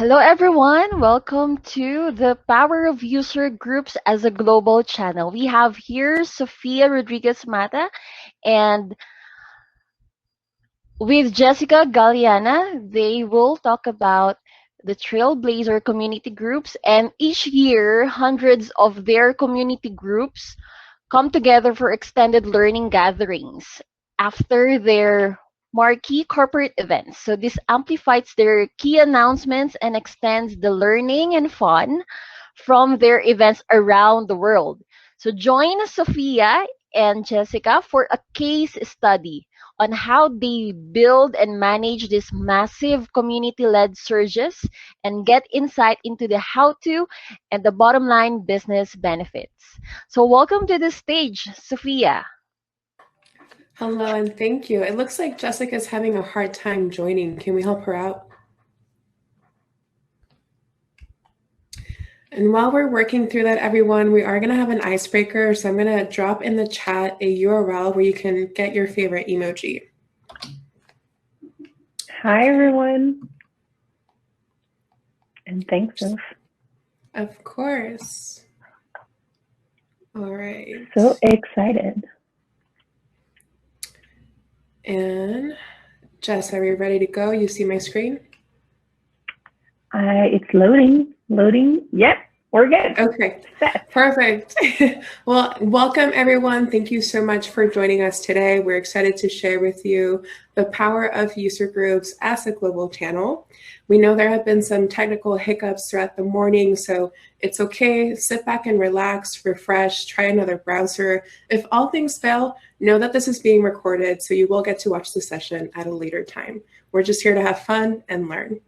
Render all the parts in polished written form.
Hello, everyone. Welcome to the Power of User Groups as a Global Channel. We have here Sofia Rodriguez Mata and with Jessica Galiana. They will talk about the Trailblazer Community Groups, and each year, hundreds of their community groups come together for extended learning gatherings after their marquee corporate events. So this amplifies their key announcements and extends the learning and fun from their events around the world. So join Sophia and Jessica for a case study on how they build and manage these massive community-led surges and get insight into the how-to and the bottom line business benefits. So welcome to the stage, Sophia. Hello, and thank you. It looks like Jessica's having a hard time joining. Can we help her out? And while we're working through that, everyone, we are going to have an icebreaker. So I'm going to drop in the chat a URL where you can get your favorite emoji. Hi, everyone. And thanks, Soph. Of course. All right. So excited. And Jess, are we ready to go? You see my screen? It's loading. Yep, we're good. Okay, perfect. Well, welcome everyone. Thank you so much for joining us today. We're excited to share with you the power of user groups as a global channel. We know there have been some technical hiccups throughout the morning, so it's okay. Sit back and relax, refresh, try another browser. If all things fail, know that this is being recorded, so you will get to watch the session at a later time. We're just here to have fun and learn.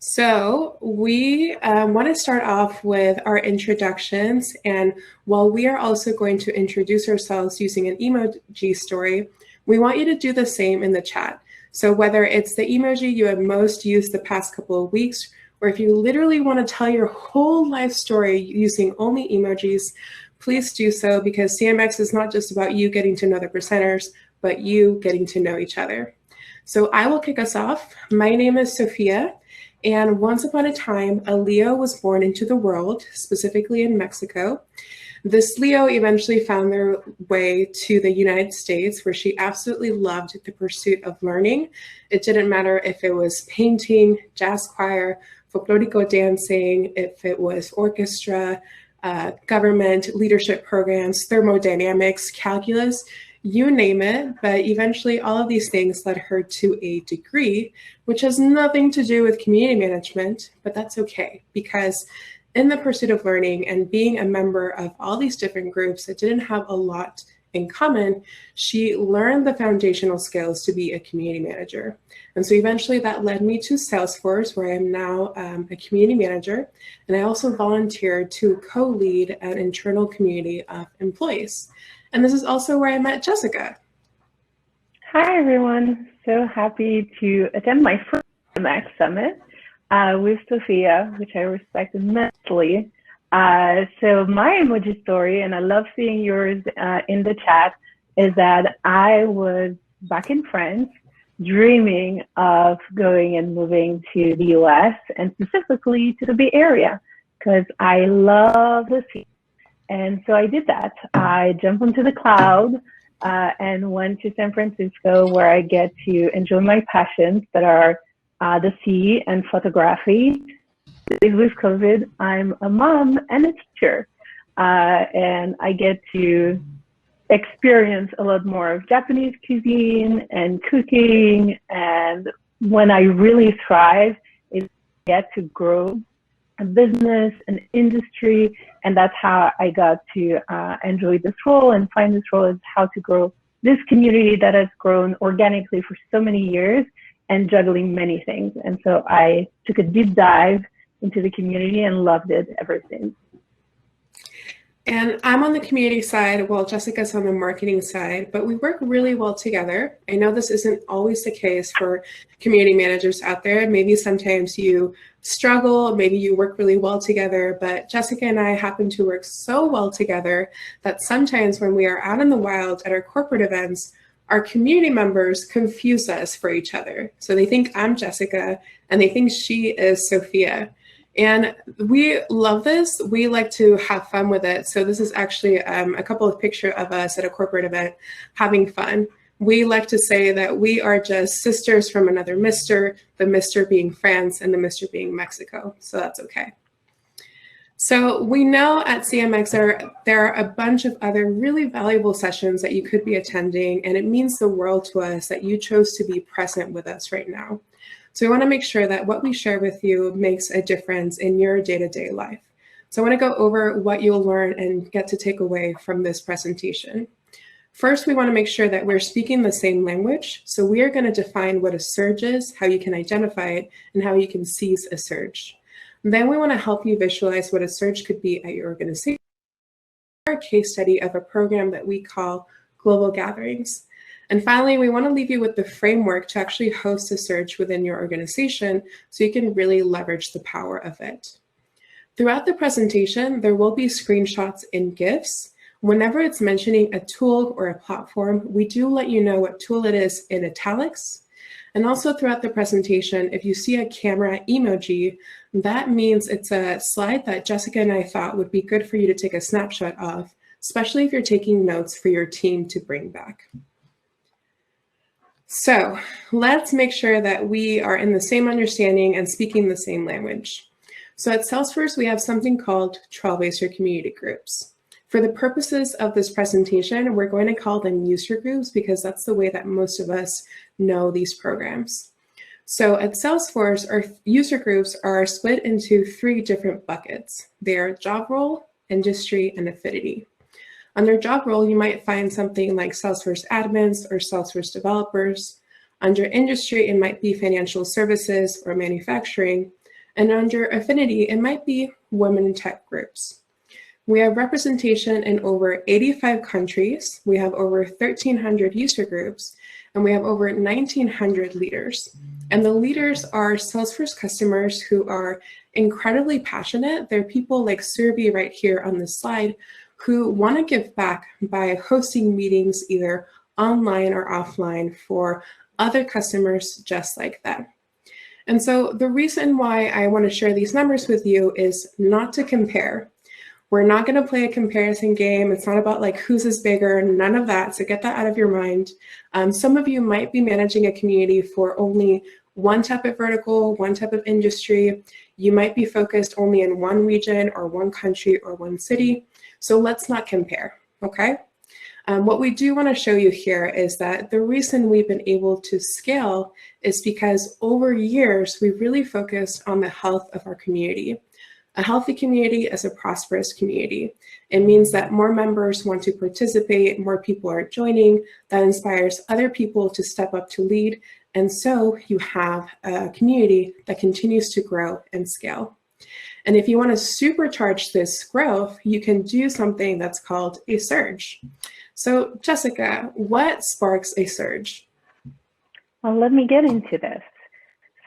So we want to start off with our introductions, and while we are also going to introduce ourselves using an emoji story, we want you to do the same in the chat. So whether it's the emoji you have most used the past couple of weeks, or if you literally want to tell your whole life story using only emojis, please do so, because CMX is not just about you getting to know the presenters, but you getting to know each other. So I will kick us off. My name is Sophia. And once upon a time, a Leo was born into the world, specifically in Mexico. This Leo eventually found their way to the United States, where she absolutely loved the pursuit of learning. It didn't matter if it was painting, jazz choir, folklorico dancing, if it was orchestra, government, leadership programs, thermodynamics, calculus, you name it, but eventually all of these things led her to a degree, which has nothing to do with community management, but that's okay, because in the pursuit of learning and being a member of all these different groups that didn't have a lot in common, she learned the foundational skills to be a community manager. And so eventually that led me to Salesforce, where I am now a community manager, and I also volunteered to co-lead an internal community of employees. And this is also where I met Jessica. Hi, everyone. So happy to attend my first Max Summit with Sophia, which I respect immensely. So my emoji story, and I love seeing yours in the chat, is that I was back in France dreaming of going and moving to the US, and specifically to the Bay Area, because I love the sea. And so I did that. I jumped onto the cloud and went to San Francisco, where I get to enjoy my passions that are the sea and photography. With COVID, I'm a mom and a teacher, and I get to experience a lot more of Japanese cuisine and cooking. And when I really thrive, is get to grow a business, an industry, and that's how I got to enjoy this role and find this role, is how to grow this community that has grown organically for so many years and juggling many things. And so I took a deep dive into the community and loved it ever since. And I'm on the community side, while Jessica's on the marketing side, but we work really well together. I know this isn't always the case for community managers out there. Maybe sometimes you struggle, maybe you work really well together, but Jessica and I happen to work so well together that sometimes when we are out in the wild at our corporate events, our community members confuse us for each other. So they think I'm Jessica and they think she is Sophia. And we love this. We like to have fun with it. So this is actually a couple of pictures of us at a corporate event having fun. We like to say that we are just sisters from another Mr., the Mr. being France and the Mr. being Mexico. So that's okay. So we know at CMX there are a bunch of other really valuable sessions that you could be attending, and it means the world to us that you chose to be present with us right now. So we want to make sure that what we share with you makes a difference in your day-to-day life. So I want to go over what you'll learn and get to take away from this presentation. First, we want to make sure that we're speaking the same language. So we are going to define what a surge is, how you can identify it, and how you can seize a surge. Then we want to help you visualize what a surge could be at your organization. A case study of a program that we call Global Gatherings. And finally, we want to leave you with the framework to actually host a surge within your organization so you can really leverage the power of it. Throughout the presentation, there will be screenshots and GIFs. Whenever it's mentioning a tool or a platform, we do let you know what tool it is in italics. And also throughout the presentation, if you see a camera emoji, that means it's a slide that Jessica and I thought would be good for you to take a snapshot of, especially if you're taking notes for your team to bring back. So let's make sure that we are in the same understanding and speaking the same language. So at Salesforce, we have something called Trailblazer Community Groups. For the purposes of this presentation, we're going to call them user groups because that's the way that most of us know these programs. So at Salesforce, our user groups are split into 3 different buckets. They are job role, industry, and affinity. Under job role, you might find something like Salesforce admins or Salesforce developers. Under industry, it might be financial services or manufacturing. And under affinity, it might be women in tech groups. We have representation in over 85 countries. We have over 1,300 user groups, and we have over 1,900 leaders. And the leaders are Salesforce customers who are incredibly passionate. They're people like Surbi right here on this slide who want to give back by hosting meetings either online or offline for other customers just like them. And so the reason why I want to share these numbers with you is not to compare. We're not going to play a comparison game. It's not about like whose is bigger, none of that. So get that out of your mind. Some of you might be managing a community for only one type of vertical, one type of industry. You might be focused only in one region or one country or one city. So let's not compare, okay? What we do want to show you here is that the reason we've been able to scale is because over years, we really focused on the health of our community. A healthy community is a prosperous community. It means that more members want to participate, more people are joining, that inspires other people to step up to lead, and so you have a community that continues to grow and scale. And if you want to supercharge this growth, you can do something that's called a surge. So Jessica, what sparks a surge? Well, let me get into this.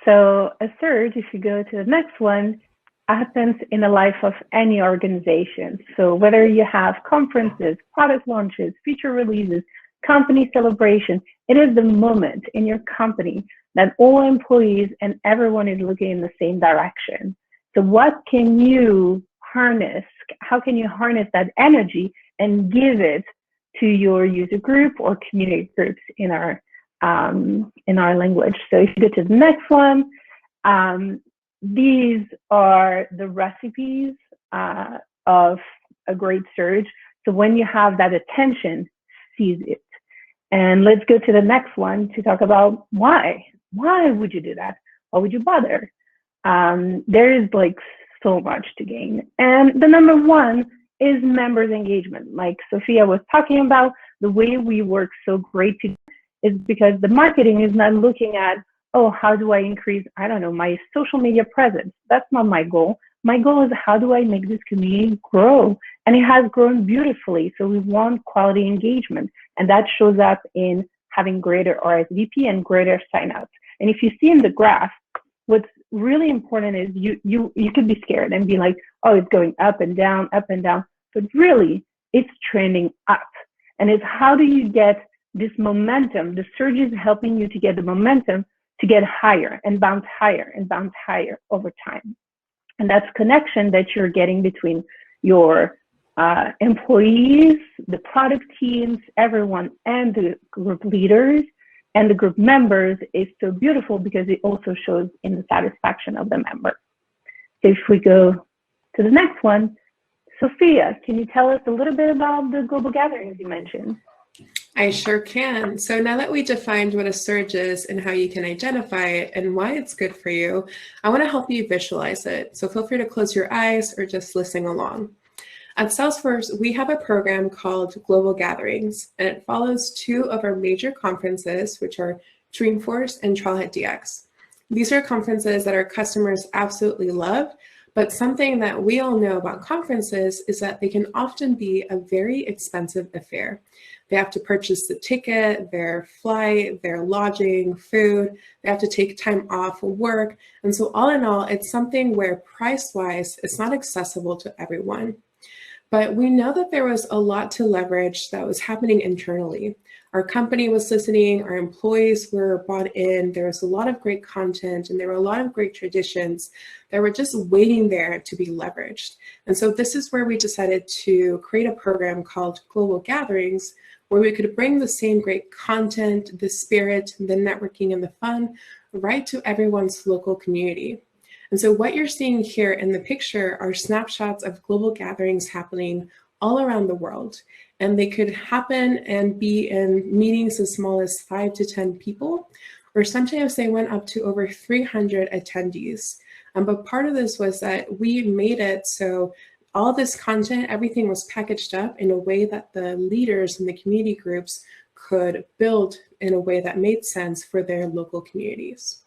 So a surge, if you go to the next one, happens in the life of any organization. So whether you have conferences, product launches, feature releases, company celebration, it is the moment in your company that all employees and everyone is looking in the same direction. So what can you harness? How can you harness that energy and give it to your user group or community groups in our language? So if you go to the next one, these are the recipes of a great surge. So when you have that attention, seize it. And let's go to the next one to talk about why. Why would you do that? Why would you bother? There is like so much to gain. And the number one is members engagement. Like Sophia was talking about, the way we work so great is because the marketing is not looking at, oh, how do I increase, I don't know, my social media presence? That's not my goal. My goal is how do I make this community grow? And it has grown beautifully. So we want quality engagement. And that shows up in having greater RSVP and greater signups. And if you see in the graph, what's really important is you could be scared and be like, oh, it's going up and down, but really it's trending up. And it's how do you get this momentum, the surge is helping you to get the momentum to get higher and bounce higher and bounce higher over time. And that's connection that you're getting between your employees, the product teams, everyone, and the group leaders and the group members is so beautiful because it also shows in the satisfaction of the member. So if we go to the next one, Sophia, can you tell us a little bit about the global gatherings you mentioned? I sure can. So now that we defined what a surge is and how you can identify it and why it's good for you, I want to help you visualize it. So feel free to close your eyes or just listen along. At Salesforce, we have a program called Global Gatherings, and it follows two of our major conferences, which are Dreamforce and Trailhead DX. These are conferences that our customers absolutely love, but something that we all know about conferences is that they can often be a very expensive affair. They have to purchase the ticket, their flight, their lodging, food. They have to take time off work. And so all in all, it's something where price-wise, it's not accessible to everyone. But we know that there was a lot to leverage that was happening internally. Our company was listening, our employees were bought in, there was a lot of great content, and there were a lot of great traditions that were just waiting there to be leveraged. And so this is where we decided to create a program called Global Gatherings, where we could bring the same great content, the spirit, the networking, and the fun right to everyone's local community. And so what you're seeing here in the picture are snapshots of global gatherings happening all around the world. And they could happen and be in meetings as small as 5 to 10 people, or sometimes they went up to over 300 attendees. But part of this was that we made it so all this content, everything was packaged up in a way that the leaders and the community groups could build in a way that made sense for their local communities.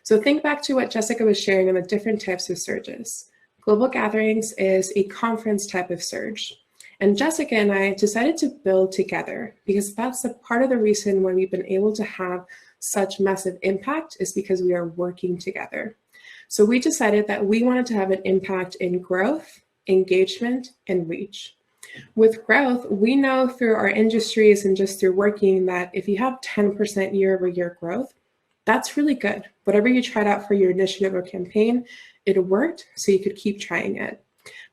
So think back to what Jessica was sharing on the different types of surges. Global Gatherings is a conference type of surge. And Jessica and I decided to build together because that's a part of the reason why we've been able to have such massive impact is because we are working together. So we decided that we wanted to have an impact in growth, engagement, and reach. With growth, we know through our industries and just through working that if you have 10% year-over-year growth, that's really good. Whatever you tried out for your initiative or campaign, it worked, so you could keep trying it.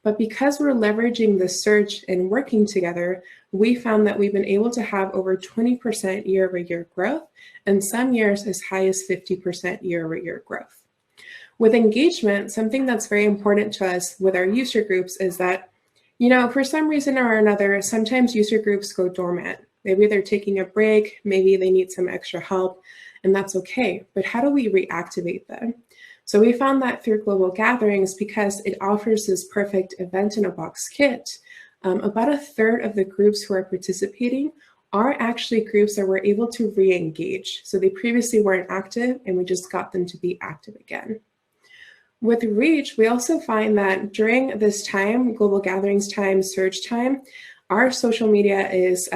But because we're leveraging the surge and working together, we found that we've been able to have over 20% year-over-year growth, and some years as high as 50% year-over-year growth. With engagement, something that's very important to us with our user groups is that, you know, for some reason or another, sometimes user groups go dormant. Maybe they're taking a break, maybe they need some extra help, and that's okay. But how do we reactivate them? So we found that through Global Gatherings, because it offers this perfect event-in-a-box kit, about a third of the groups who are participating are actually groups that were able to re-engage. So they previously weren't active, and we just got them to be active again. With reach, we also find that during this time, Global Gatherings time, surge time, our social media is,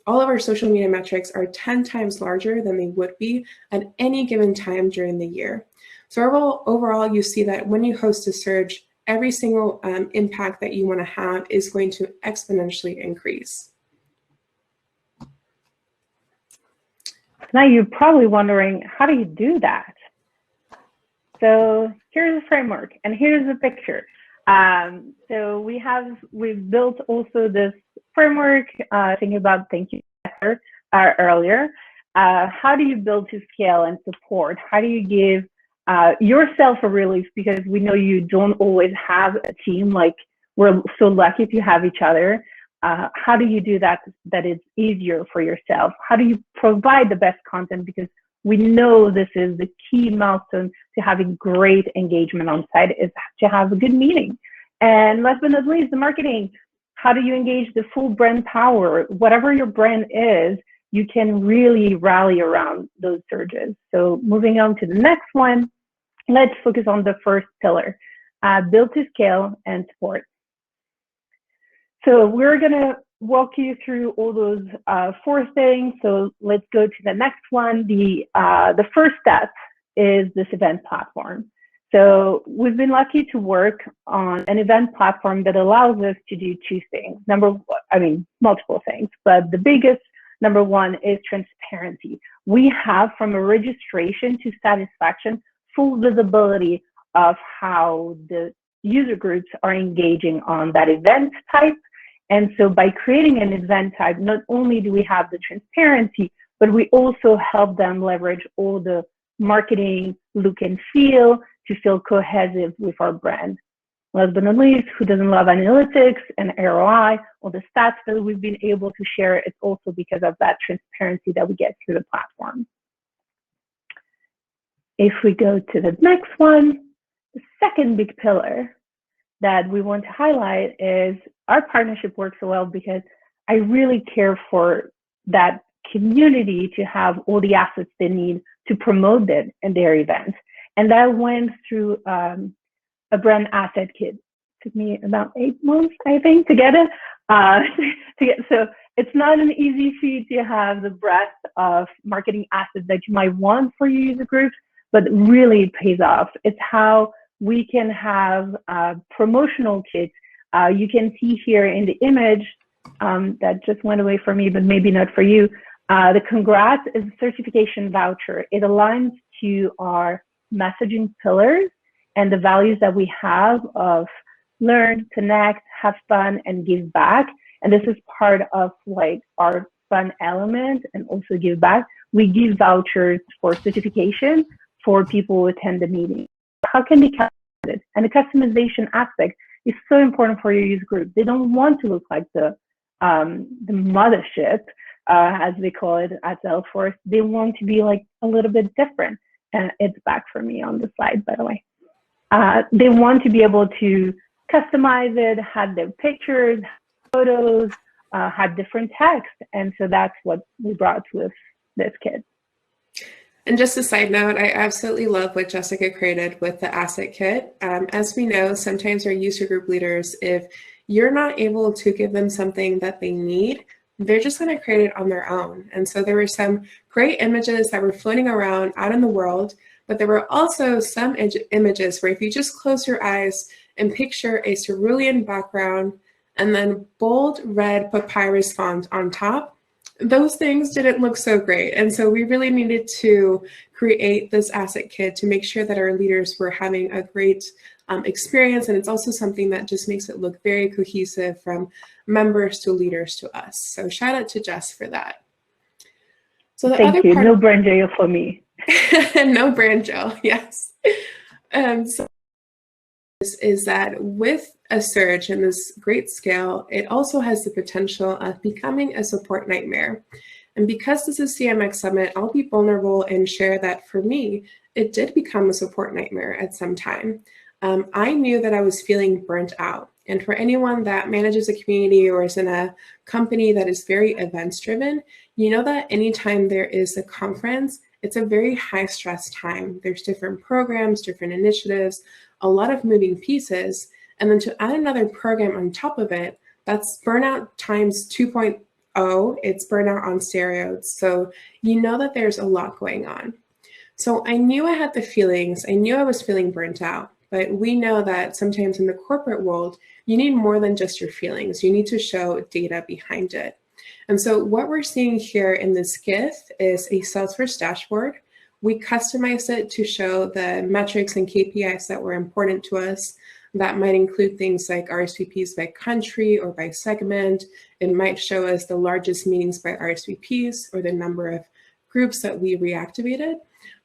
all of our social media metrics are 10 times larger than they would be at any given time during the year. So overall, you see that when you host a surge, every single impact that you want to have is going to exponentially increase. Now you're probably wondering, how do you do that? So here's the framework, and here's the picture. So we've built also this framework, thinking about thank you earlier. How do you build to scale and support? How do you give yourself a relief? Because we know you don't always have a team. Like, we're so lucky to have each other. How do you do that it's easier for yourself? How do you provide the best content? Because we know this is the key milestone to having great engagement on site, is to have a good meeting. And last but not least, the marketing. How do you engage the full brand power? Whatever your brand is, you can really rally around those surges. So moving on to the next one, let's focus on the first pillar, build to scale and support. So we're gonna walk you through all those 4 things. So let's go to the next one. The first step is this event platform. So we've been lucky to work on an event platform that allows us to do 2 things. Multiple things, but the biggest Number one is transparency. We have, from a registration to satisfaction, full visibility of how the user groups are engaging on that event type. And so by creating an event type, not only do we have the transparency, but we also help them leverage all the marketing look and feel to feel cohesive with our brand. Last but not least, who doesn't love analytics and ROI, or the stats that we've been able to share? It's also because of that transparency that we get through the platform. If we go to the next one, the second big pillar that we want to highlight is our partnership works so well because I really care for that community to have all the assets they need to promote it in their events. And that went through a brand asset kit. It took me about 8 months, I think, to get it. So it's not an easy feat to have the breadth of marketing assets that you might want for your user groups, but really it pays off. It's how we can have promotional kits. You can see here in the image that just went away from me, but maybe not for you. The congrats is a certification voucher. It aligns to our messaging pillars and the values that we have of learn, connect, have fun, and give back. And this is part of like our fun element and also give back. We give vouchers for certification for people who attend the meeting. How can they customize it? And the customization aspect is so important for your user group. They don't want to look like the mothership, as they call it at Salesforce. They want to be like a little bit different. And it's back for me on the slide, by the way. They want to be able to customize it, have their pictures, photos, have different text. And so that's what we brought with this kit. And just a side note, I absolutely love what Jessica created with the asset kit. As we know, sometimes our user group leaders, if you're not able to give them something that they need, they're just going to create it on their own. And so there were some great images that were floating around out in the world, but there were also some images where if you just close your eyes and picture a cerulean background and then bold red papyrus font on top, those things didn't look so great. And so we really needed to create this asset kit to make sure that our leaders were having a great experience. And it's also something that just makes it look very cohesive from members to leaders to us. So shout out to Jess for that. So the Thank you. No brand deal for me. No brand gel, yes. So is that with a surge in this great scale, it also has the potential of becoming a support nightmare. And because this is CMX Summit, I'll be vulnerable and share that for me, it did become a support nightmare at some time. I knew that I was feeling burnt out. And for anyone that manages a community or is in a company that is very events driven, you know that anytime there is a conference, it's a very high stress time. There's different programs, different initiatives, a lot of moving pieces. And then to add another program on top of it, that's burnout times 2.0. It's burnout on steroids. So you know that there's a lot going on. So I knew I had the feelings. I knew I was feeling burnt out. But we know that sometimes in the corporate world, you need more than just your feelings. You need to show data behind it. And so what we're seeing here in this GIF is a Salesforce dashboard. We customized it to show the metrics and KPIs that were important to us. That might include things like RSVPs by country or by segment. It might show us the largest meetings by RSVPs or the number of groups that we reactivated.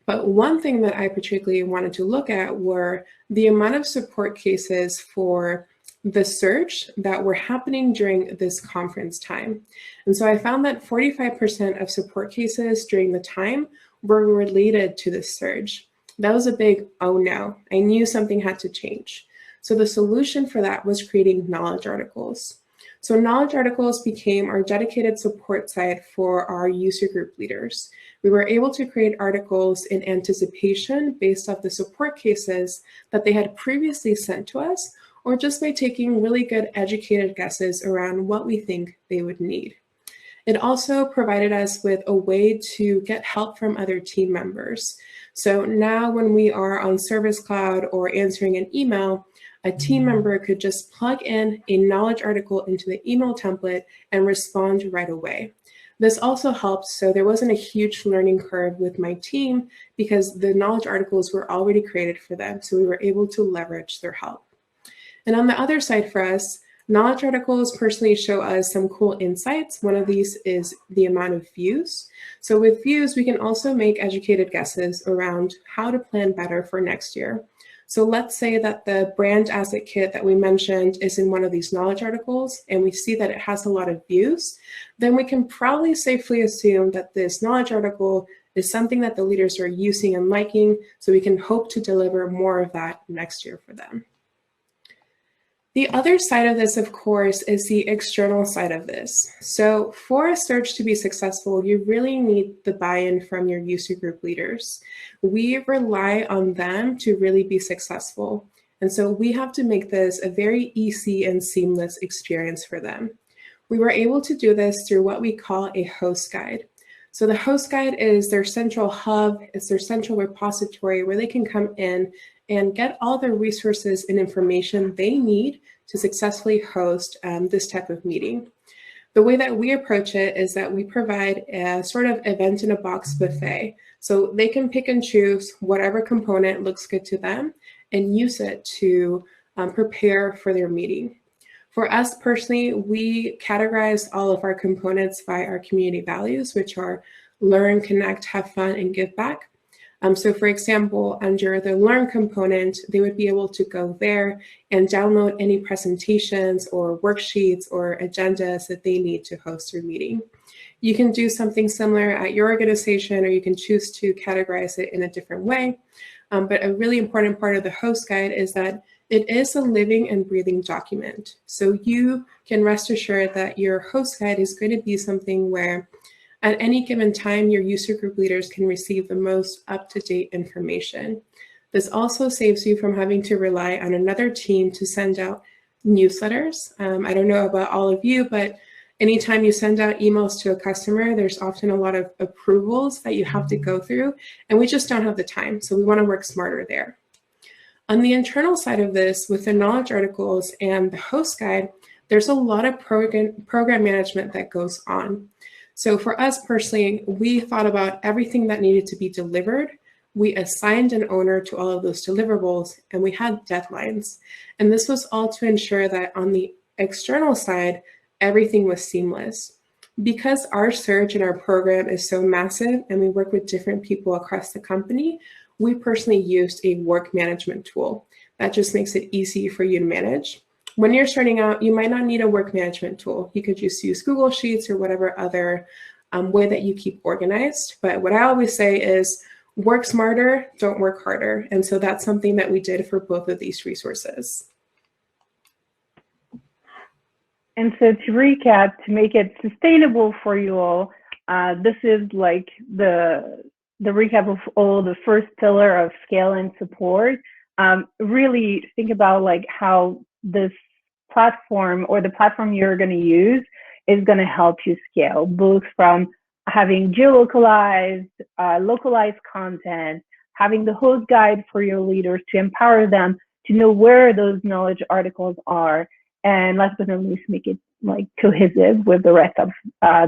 But one thing that I particularly wanted to look at were the amount of support cases for the surge that were happening during this conference time. And so I found that 45% of support cases during the time were related to the surge. That was a big, oh no, I knew something had to change. So the solution for that was creating knowledge articles. So knowledge articles became our dedicated support site for our user group leaders. We were able to create articles in anticipation based off the support cases that they had previously sent to us, or just by taking really good educated guesses around what we think they would need. It also provided us with a way to get help from other team members. So now when we are on Service Cloud or answering an email, a team member could just plug in a knowledge article into the email template and respond right away. This also helped, so there wasn't a huge learning curve with my team because the knowledge articles were already created for them, so we were able to leverage their help. And on the other side for us, knowledge articles personally show us some cool insights. One of these is the amount of views. So with views, we can also make educated guesses around how to plan better for next year. So let's say that the brand asset kit that we mentioned is in one of these knowledge articles, and we see that it has a lot of views, then we can probably safely assume that this knowledge article is something that the leaders are using and liking, so we can hope to deliver more of that next year for them. The other side of this, of course, is the external side of this. So for a search to be successful, you really need the buy-in from your user group leaders. We rely on them to really be successful. And so we have to make this a very easy and seamless experience for them. We were able to do this through what we call a host guide. So the host guide is their central hub, it's their central repository where they can come in and get all the resources and information they need to successfully host this type of meeting. The way that we approach it is that we provide a sort of event-in-a-box buffet. So they can pick and choose whatever component looks good to them and use it to prepare for their meeting. For us personally, we categorize all of our components by our community values, which are learn, connect, have fun, and give back. So for example, under the learn component, they would be able to go there and download any presentations or worksheets or agendas that they need to host their meeting. You can do something similar at your organization, or you can choose to categorize it in a different way. But a really important part of the host guide is that it is a living and breathing document. So you can rest assured that your host guide is going to be something where at any given time, your user group leaders can receive the most up-to-date information. This also saves you from having to rely on another team to send out newsletters. I don't know about all of you, but anytime you send out emails to a customer, there's often a lot of approvals that you have to go through, and we just don't have the time. So we want to work smarter there. On the internal side of this, with the knowledge articles and the host guide, there's a lot of program management that goes on. So for us personally, we thought about everything that needed to be delivered. We assigned an owner to all of those deliverables, and we had deadlines. And this was all to ensure that on the external side, everything was seamless. Because our search and our program is so massive and we work with different people across the company, we personally used a work management tool. That just makes it easy for you to manage. When you're starting out, you might not need a work management tool. You could just use Google Sheets or whatever other way that you keep organized. But what I always say is work smarter, don't work harder. And so that's something that we did for both of these resources. And so to recap, to make it sustainable for you all, this is like the recap of all the first pillar of scale and support. Really think about like how this platform or the platform you're going to use is going to help you scale, both from having geolocalized, localized content, having the host guide for your leaders to empower them to know where those knowledge articles are, and last but not least, make it like cohesive with the rest of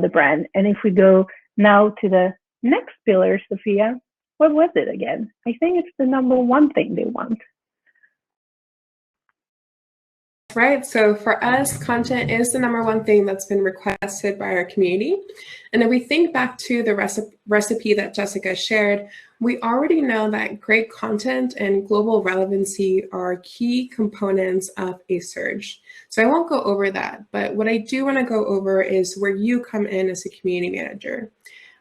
the brand. And if we go now to the next pillar, Sophia, what was it again? I think it's the number one thing they want. Right, so for us, content is the number one thing that's been requested by our community. And if we think back to the recipe that Jessica shared, we already know that great content and global relevancy are key components of a search. So I won't go over that, but what I do want to go over is where you come in as a community manager.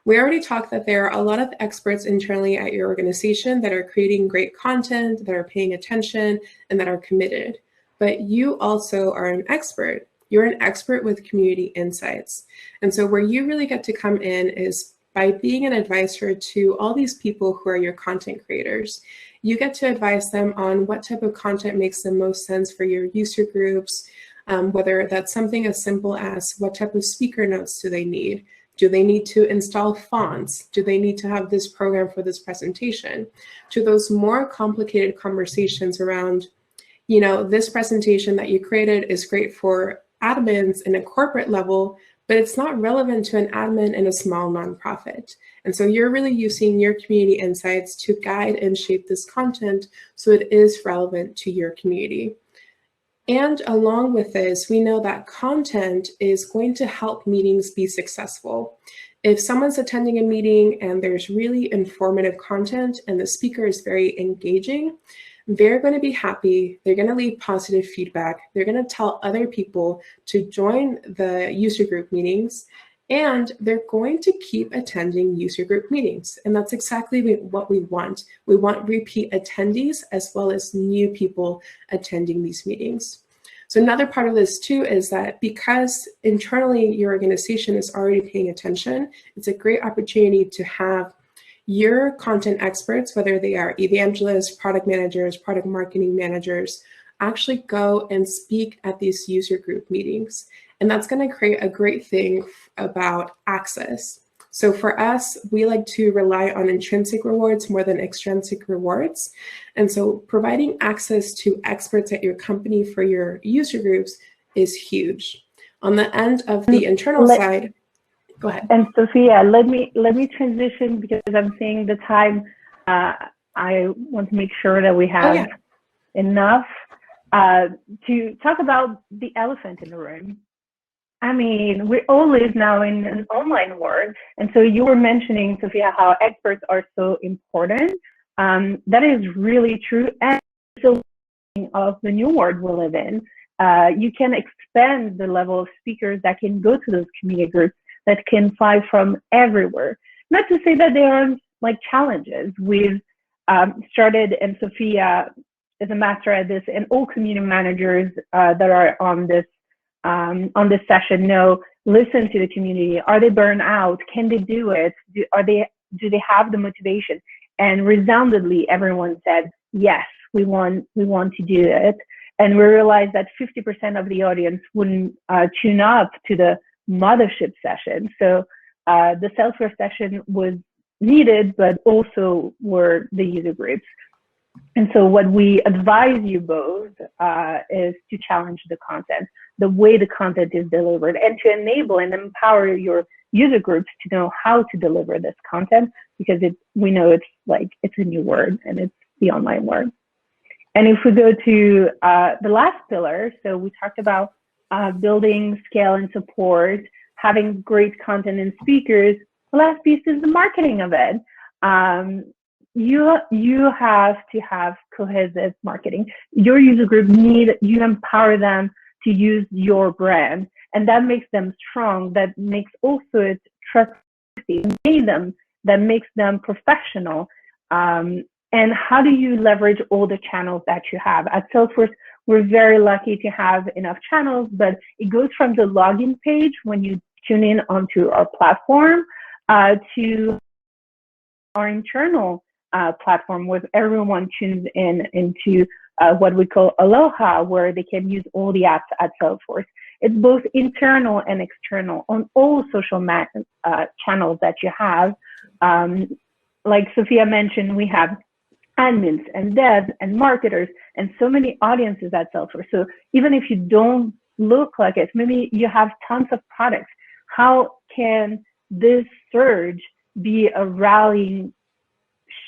We already talked that there are a lot of experts internally at your organization that are creating great content, that are paying attention, and that are committed. But you also are an expert. You're an expert with community insights. And so where you really get to come in is by being an advisor to all these people who are your content creators. You get to advise them on what type of content makes the most sense for your user groups, whether that's something as simple as what type of speaker notes do they need? Do they need to install fonts? Do they need to have this program for this presentation? To those more complicated conversations around, you know, this presentation that you created is great for admins in a corporate level, but it's not relevant to an admin in a small nonprofit. And so you're really using your community insights to guide and shape this content so it is relevant to your community. And along with this, we know that content is going to help meetings be successful. If someone's attending a meeting and there's really informative content and the speaker is very engaging, they're going to be happy, they're going to leave positive feedback, they're going to tell other people to join the user group meetings, and they're going to keep attending user group meetings. And that's exactly what we want. We want repeat attendees as well as new people attending these meetings. So another part of this too is that because internally your organization is already paying attention, it's a great opportunity to have your content experts, whether they are evangelists, product managers, product marketing managers, actually go and speak at these user group meetings. And that's going to create a great thing about access. So for us, we like to rely on intrinsic rewards more than extrinsic rewards. And so providing access to experts at your company for your user groups is huge. On the end of the internal side, go ahead. And Sophia, let me transition because I'm seeing the time. I want to make sure that we have enough to talk about the elephant in the room. I mean, we all live now in an online world. And so you were mentioning, Sophia, how experts are so important. That is really true. And so of the new world we live in, you can expand the level of speakers that can go to those community groups that can fly from everywhere. Not to say that there aren't like challenges. We've started, and Sophia is a master at this, and all community managers that are on this session know, listen to the community. Are they burned out? Can they do it? Do they have the motivation? And resoundingly, everyone said, yes, we want to do it. And we realized that 50% of the audience wouldn't tune up to the mothership session. So the Salesforce session was needed, but also were the user groups. And so what we advise you both is to challenge the content, the way the content is delivered, and to enable and empower your user groups to know how to deliver this content, because we know it's a new word and it's the online word. And if we go to the last pillar, so we talked about building scale and support, having great content and speakers. The last piece is the marketing of it. You have to have cohesive marketing. Your user group you empower them to use your brand, and that makes them strong. That makes also it trustworthy. That makes them professional. And how do you leverage all the channels that you have? At Salesforce, we're very lucky to have enough channels, but it goes from the login page when you tune in onto our platform to our internal platform where everyone tunes into what we call Aloha, where they can use all the apps at Salesforce. It's both internal and external on all social channels that you have. Like Sophia mentioned, we have admins and devs and marketers and so many audiences at Salesforce. So even if you don't look like it, maybe you have tons of products. How can this surge be a rallying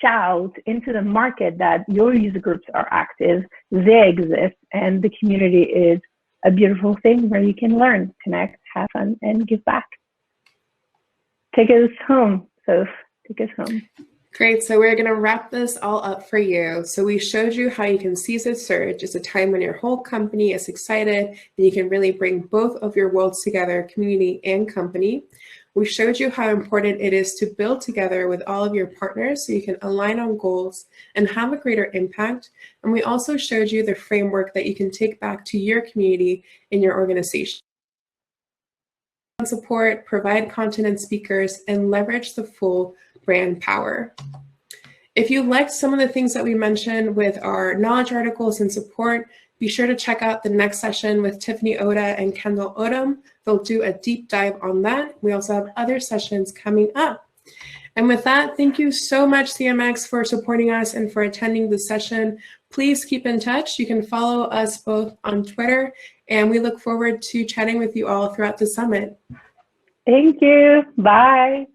shout into the market that your user groups are active, they exist, and the community is a beautiful thing where you can learn, connect, have fun, and give back. Take us home, Soph. Take us home. Great, so we're gonna wrap this all up for you. So we showed you how you can seize a surge. It's a time when your whole company is excited and you can really bring both of your worlds together, community and company. We showed you how important it is to build together with all of your partners so you can align on goals and have a greater impact. And we also showed you the framework that you can take back to your community in your organization. Support, provide content and speakers, and leverage the full brand power. If you liked some of the things that we mentioned with our knowledge articles and support, be sure to check out the next session with Tiffany Oda and Kendall Odom. They'll do a deep dive on that. We also have other sessions coming up. And with that, thank you so much, CMX, for supporting us and for attending the session. Please keep in touch. You can follow us both on Twitter, and we look forward to chatting with you all throughout the summit. Thank you. Bye.